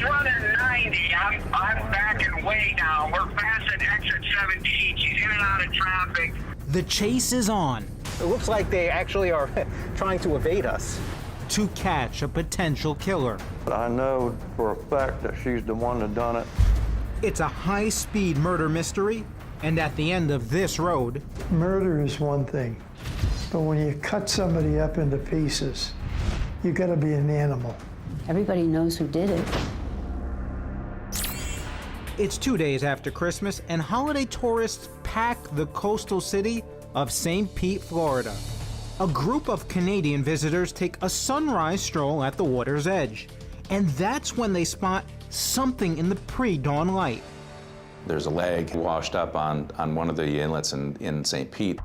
running 90. I'm backing way down. We're passing exit 17. She's in and out of traffic. The chase is on. It looks like they actually are trying to evade us. To catch a potential killer. But I know for a fact that she's the one that done it. It's a high-speed murder mystery, and at the end of this road... Murder is one thing, but when you cut somebody up into pieces, you gotta be an animal. Everybody knows who did it. It's 2 days after Christmas, and holiday tourists pack the coastal city of St. Pete, Florida. A group of Canadian visitors take a sunrise stroll at the water's edge, and that's when they spot something in the pre-dawn light. There's a leg washed up on one of the inlets in St. Pete.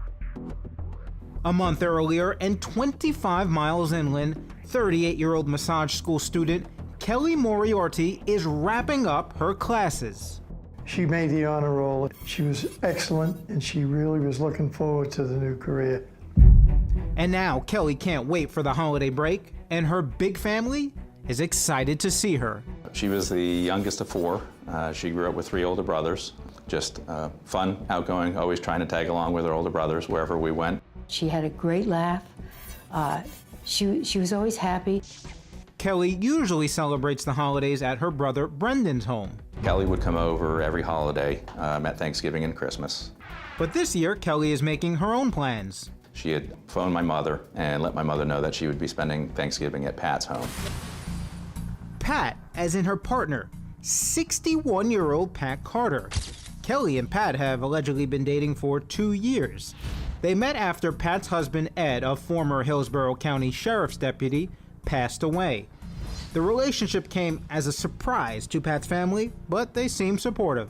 A month earlier, and 25 miles inland, 38-year-old massage school student Kelly Moriarty is wrapping up her classes. She made the honor roll. She was excellent, and she really was looking forward to the new career. And now Kelly can't wait for the holiday break, and her big family is excited to see her. She was the youngest of four. She grew up with three older brothers. Just fun, outgoing, always trying to tag along with her older brothers wherever we went. She had a great laugh. She was always happy. Kelly usually celebrates the holidays at her brother Brendan's home. Kelly would come over every holiday at Thanksgiving and Christmas. But this year, Kelly is making her own plans. She had phoned my mother and let my mother know that she would be spending Thanksgiving at Pat's home. Pat, as in her partner, 61-year-old Pat Carter. Kelly and Pat have allegedly been dating for 2 years. They met after Pat's husband, Ed, a former Hillsborough County Sheriff's deputy, passed away. The relationship came as a surprise to Pat's family, but they seem supportive.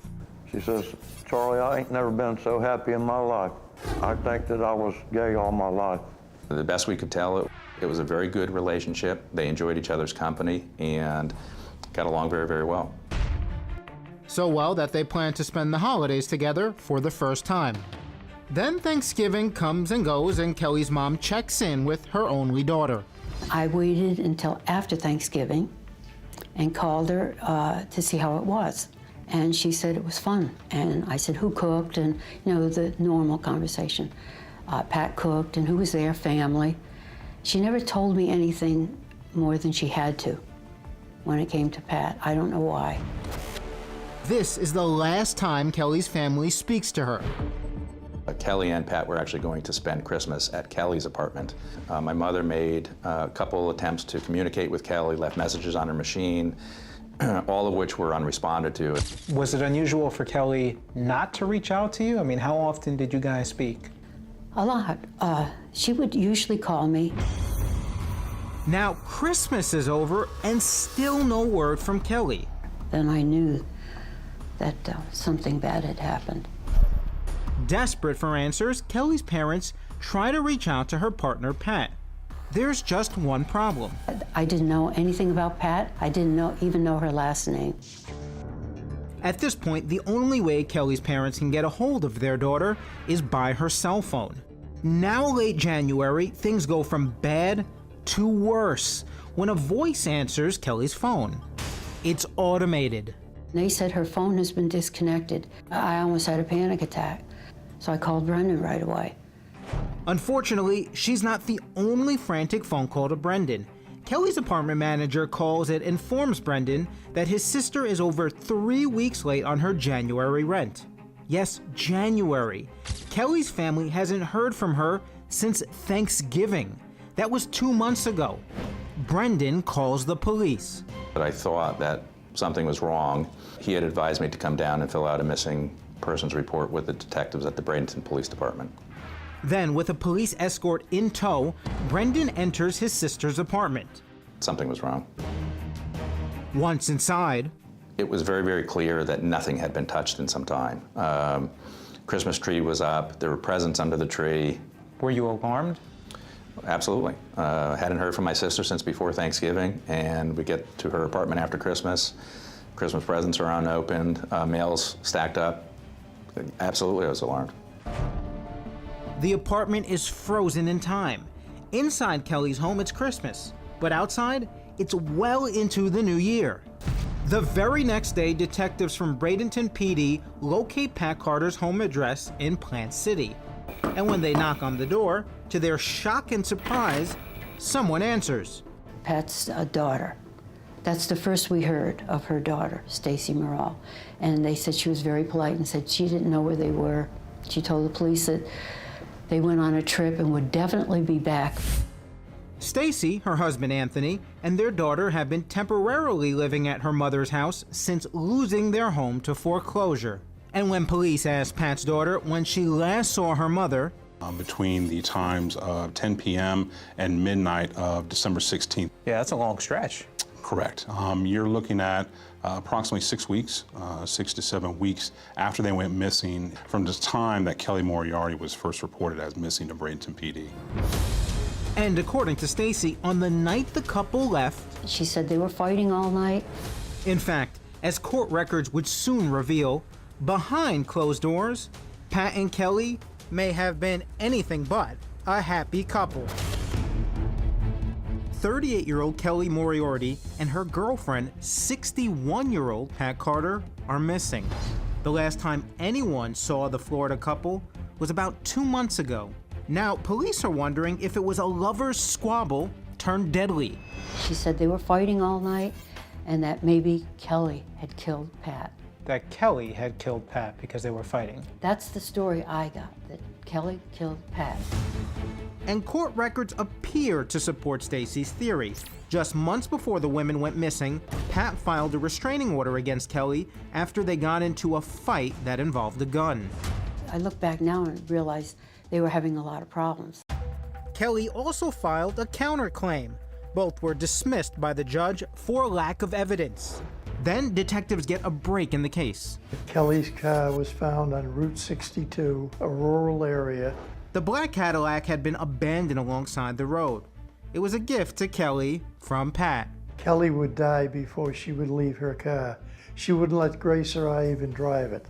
She says, Charlie, I ain't never been so happy in my life. I think that I was gay all my life. The best we could tell, it was a very good relationship. They enjoyed each other's company and got along very, very well. So well that they plan to spend the holidays together for the first time. Then Thanksgiving comes and goes, and Kelly's mom checks in with her only daughter. I waited until after Thanksgiving and called her to see how it was. And she said it was fun. And I said, who cooked? And, you know, the normal conversation. Pat cooked, and who was there, family. She never told me anything more than she had to when it came to Pat. I don't know why. This is the last time Kelly's family speaks to her. Kelly and Pat were actually going to spend Christmas at Kelly's apartment. My mother made a couple attempts to communicate with Kelly, left messages on her machine, all of which were unresponded to. Was it unusual for Kelly not to reach out to you? I mean, how often did you guys speak? A lot. She would usually call me. Now Christmas is over and still no word from Kelly. Then I knew that something bad had happened. Desperate for answers, Kelly's parents try to reach out to her partner, Pat. There's just one problem. I didn't know anything about Pat. I didn't even know her last name. At this point, the only way Kelly's parents can get a hold of their daughter is by her cell phone. Now late January, things go from bad to worse when a voice answers Kelly's phone. It's automated. They said her phone has been disconnected. I almost had a panic attack. So I called Brendan right away. Unfortunately, she's not the only frantic phone call to Brendan. Kelly's apartment manager calls and informs Brendan that his sister is over 3 weeks late on her January rent. Yes, January. Kelly's family hasn't heard from her since Thanksgiving. That was 2 months ago. Brendan calls the police. But I thought that something was wrong. He had advised me to come down and fill out a missing persons report with the detectives at the Bradenton Police Department. Then, with a police escort in tow, Brendan enters his sister's apartment. Something was wrong. Once inside, it was very, very clear that nothing had been touched in some time. Christmas tree was up, there were presents under the tree. Were you alarmed? Absolutely. Hadn't heard from my sister since before Thanksgiving, and we get to her apartment after Christmas. Christmas presents are unopened, mail's stacked up. Absolutely, I was alarmed. The apartment is frozen in time. Inside Kelly's home, it's Christmas, but outside, it's well into the new year. The very next day, detectives from Bradenton PD locate Pat Carter's home address in Plant City. And when they knock on the door, to their shock and surprise, someone answers. Pat's daughter. That's the first we heard of her daughter, Stacy Morrell. And they said she was very polite and said she didn't know where they were. She told the police that they went on a trip and would definitely be back. Stacy, her husband Anthony, and their daughter have been temporarily living at her mother's house since losing their home to foreclosure. And when police asked Pat's daughter when she last saw her mother, between the times of 10 p.m. and midnight of December 16th. Yeah, that's a long stretch. Correct. You're looking at approximately 6 weeks, 6 to 7 weeks after they went missing from the time that Kelly Moriarty was first reported as missing to Bradenton PD. and according to Stacy, on the night the couple left, She said they were fighting all night. in fact, as court records would soon reveal, behind closed doors, Pat and Kelly may have been anything but a happy couple. 38-year-old Kelly Moriarty and her girlfriend, 61-year-old Pat Carter, are missing. The last time anyone saw the Florida couple was about 2 months ago. Now, police are wondering if it was a lover's squabble turned deadly. She said they were fighting all night and that maybe Kelly had killed Pat. That Kelly had killed Pat because they were fighting. That's the story I got, that Kelly killed Pat. And court records appear to support Stacy's theory. Just months before the women went missing, Pat filed a restraining order against Kelly after they got into a fight that involved a gun. I look back now and realize they were having a lot of problems. Kelly also filed a counterclaim. Both were dismissed by the judge for lack of evidence. Then detectives get a break in the case. Kelly's car was found on Route 62, a rural area. The black Cadillac had been abandoned alongside the road. It was a gift to Kelly from Pat. Kelly would die before she would leave her car. She wouldn't let Grace or I even drive it.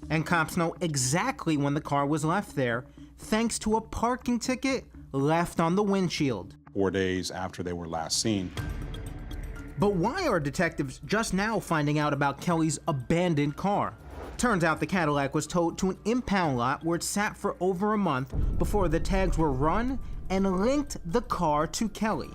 And cops know exactly when the car was left there, thanks to a parking ticket left on the windshield. 4 days after they were last seen. But why are detectives just now finding out about Kelly's abandoned car? Turns out the Cadillac was towed to an impound lot where it sat for over a month before the tags were run and linked the car to Kelly.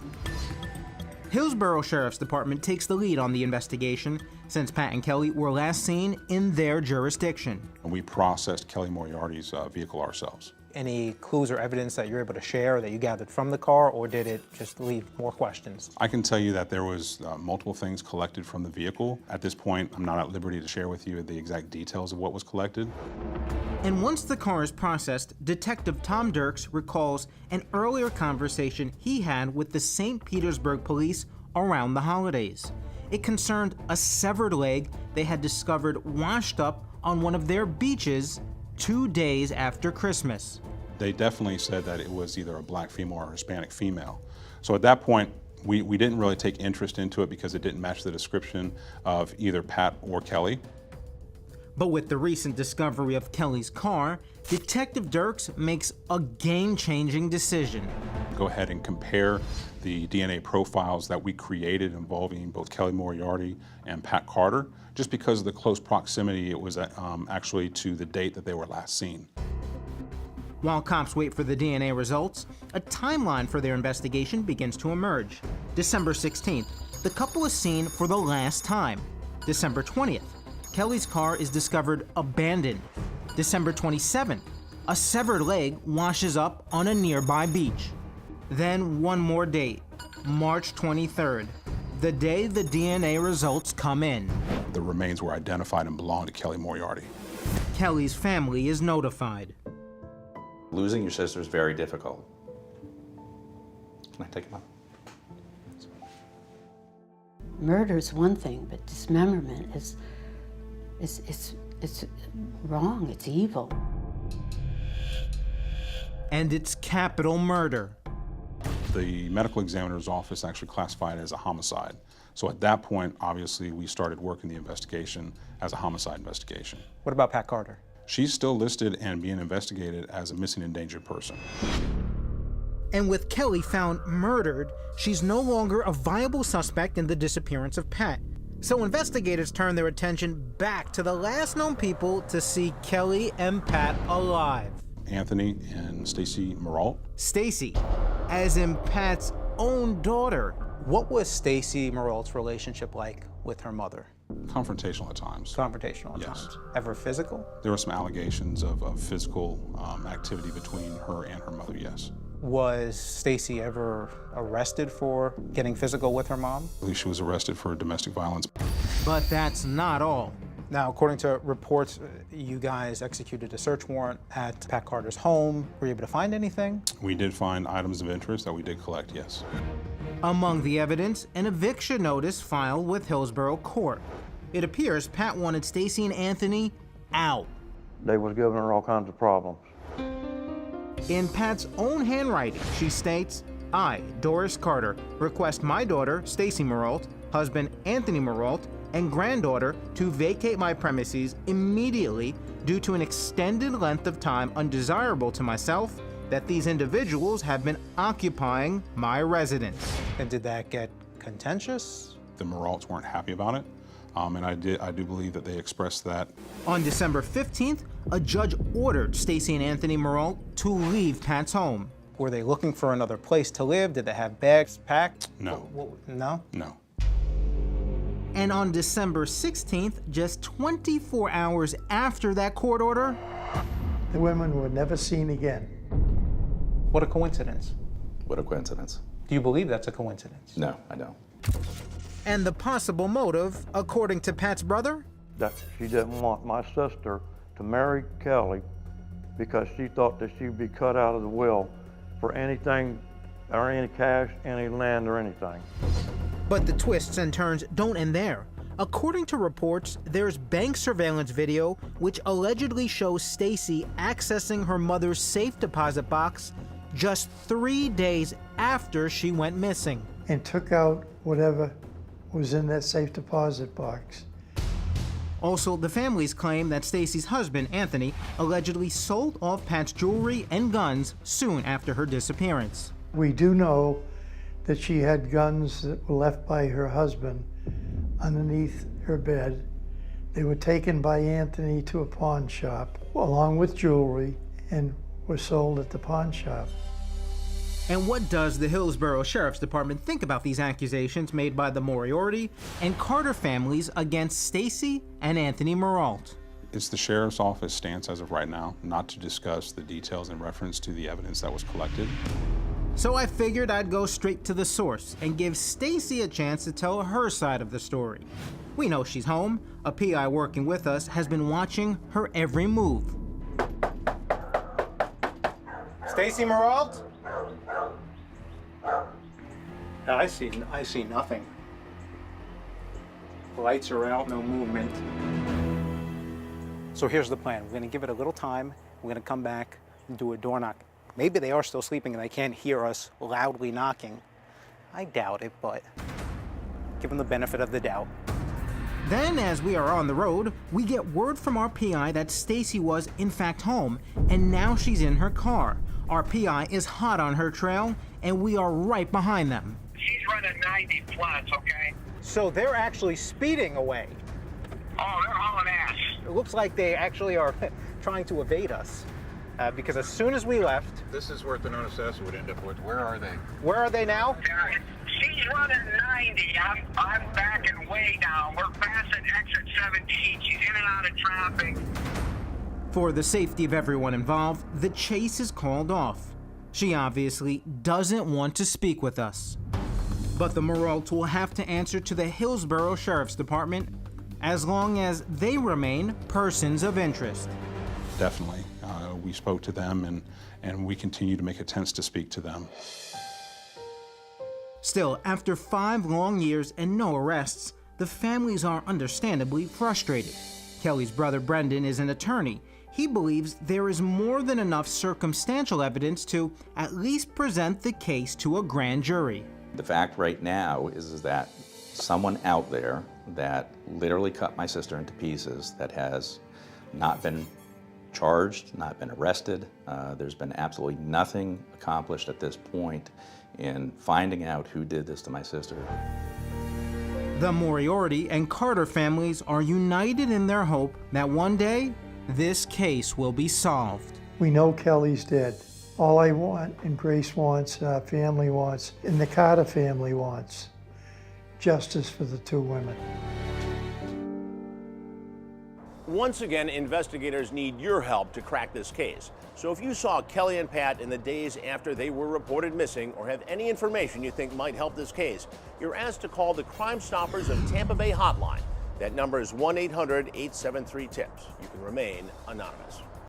Hillsborough Sheriff's Department takes the lead on the investigation since Pat and Kelly were last seen in their jurisdiction. And we processed Kelly Moriarty's vehicle ourselves. Any clues or evidence that you're able to share that you gathered from the car, or did it just leave more questions? I can tell you that there was multiple things collected from the vehicle. At this point, I'm not at liberty to share with you the exact details of what was collected. And once the car is processed, Detective Tom Dirks recalls an earlier conversation he had with the St. Petersburg police around the holidays. It concerned a severed leg they had discovered washed up on one of their beaches 2 days after Christmas. They definitely said that it was either a black female or a Hispanic female. So at that point, we didn't really take interest into it because it didn't match the description of either Pat or Kelly. But with the recent discovery of Kelly's car, Detective Dirks makes a game-changing decision. Go ahead and compare the DNA profiles that we created involving both Kelly Moriarty and Pat Carter, just because of the close proximity it was actually to the date that they were last seen. While cops wait for the DNA results, a timeline for their investigation begins to emerge. December 16th, the couple is seen for the last time. December 20th, Kelly's car is discovered abandoned. December 27th, a severed leg washes up on a nearby beach. Then one more date, March 23rd, the day the DNA results come in. The remains were identified and belonged to Kelly Moriarty. Kelly's family is notified. Losing your sister is very difficult. Can I take him up? Murder is one thing, but dismemberment is it's wrong, it's evil. And it's capital murder. The medical examiner's office actually classified it as a homicide. So at that point, obviously, we started working the investigation as a homicide investigation. What about Pat Carter? She's still listed and being investigated as a missing endangered person. And with Kelly found murdered, she's no longer a viable suspect in the disappearance of Pat. So investigators turn their attention back to the last known people to see Kelly and Pat alive. Anthony and Stacy Moriarty. Stacy, as in Pat's own daughter. What was Stacy Moriarty's relationship like with her mother? Confrontational at times. Confrontational at Yes. times. Ever physical? There were some allegations of physical activity between her and her mother, yes. Was Stacy ever arrested for getting physical with her mom? I believe she was arrested for domestic violence. But that's not all. Now, according to reports, you guys executed a search warrant at Pat Carter's home. Were you able to find anything? We did find items of interest that we did collect, yes. Among the evidence, an eviction notice filed with Hillsborough Court. It appears Pat wanted Stacy and Anthony out. They was giving her all kinds of problems. In Pat's own handwriting, she states, I, Doris Carter, request my daughter, Stacy Moriarty, husband Anthony Moriarty, and granddaughter to vacate my premises immediately due to an extended length of time undesirable to myself that these individuals have been occupying my residence. And did that get contentious? The Moriartys weren't happy about it, and I do believe that they expressed that. On December 15th, a judge ordered Stacy and Anthony Moriarty to leave Pat's home. Were they looking for another place to live? Did they have bags packed? No. No? No. And on December 16th, just 24 hours after that court order, The women were never seen again. What a coincidence. What a coincidence. Do you believe that's a coincidence? No, I don't. and the possible motive, according to Pat's brother, That she didn't want my sister to marry Kelly because she thought that she'd be cut out of the will for anything, or any cash, any land, or anything. But the twists and turns don't end there. According to reports, there's bank surveillance video which allegedly shows Stacy accessing her mother's safe deposit box just 3 days after she went missing. And took out whatever was in that safe deposit box. Also, the families claim that Stacy's husband, Anthony, allegedly sold off Pat's jewelry and guns soon after her disappearance. We do know that she had guns that were left by her husband underneath her bed. They were taken by Anthony to a pawn shop, along with jewelry, and were sold at the pawn shop. And what does the Hillsborough Sheriff's Department think about these accusations made by the Moriarty and Carter families against Stacy and Anthony Moriarty? It's the sheriff's office stance as of right now not to discuss the details in reference to the evidence that was collected. So I figured I'd go straight to the source and give Stacy a chance to tell her side of the story. We know she's home. A PI working with us has been watching her every move. Stacy Moriarty? I see nothing. The lights are out, no movement. So here's the plan. We're gonna give it a little time. We're gonna come back and do a door knock. Maybe they are still sleeping and they can't hear us loudly knocking. I doubt it, but give them the benefit of the doubt. Then, as we are on the road, we get word from our PI that Stacy was in fact home, and now she's in her car. Our PI is hot on her trail, and we are right behind them. She's running 90 plus, okay? So they're actually speeding away. Oh, they're hauling ass. It looks like they actually are trying to evade us. Because as soon as we left, This is where the non-assessor would end up with. Where are they? where are they now? She's running 90. I'm backing way down. We're passing exit 17. She's in and out of traffic. For the safety of everyone involved, the chase is called off. She obviously doesn't want to speak with us. But the Moriartys will have to answer to the Hillsborough Sheriff's Department as long as they remain persons of interest. Definitely. We spoke to them and we continue to make attempts to speak to them. Still, after 5 long years and no arrests, the families are understandably frustrated. Kelly's brother Brendan is an attorney. He believes there is more than enough circumstantial evidence to at least present the case to a grand jury. The fact right now is that someone out there that literally cut my sister into pieces, that has not been charged, not been arrested. There's been absolutely nothing accomplished at this point in finding out who did this to my sister. The Moriarty and Carter families are united in their hope that one day this case will be solved. We know Kelly's dead. All I want, and Grace wants, and our family wants, and the Carter family wants, justice for the two women. Once again, investigators need your help to crack this case. So if you saw Kelly and Pat in the days after they were reported missing or have any information you think might help this case, you're asked to call the Crime Stoppers of Tampa Bay hotline. That number is 1-800-873-TIPS. You can remain anonymous.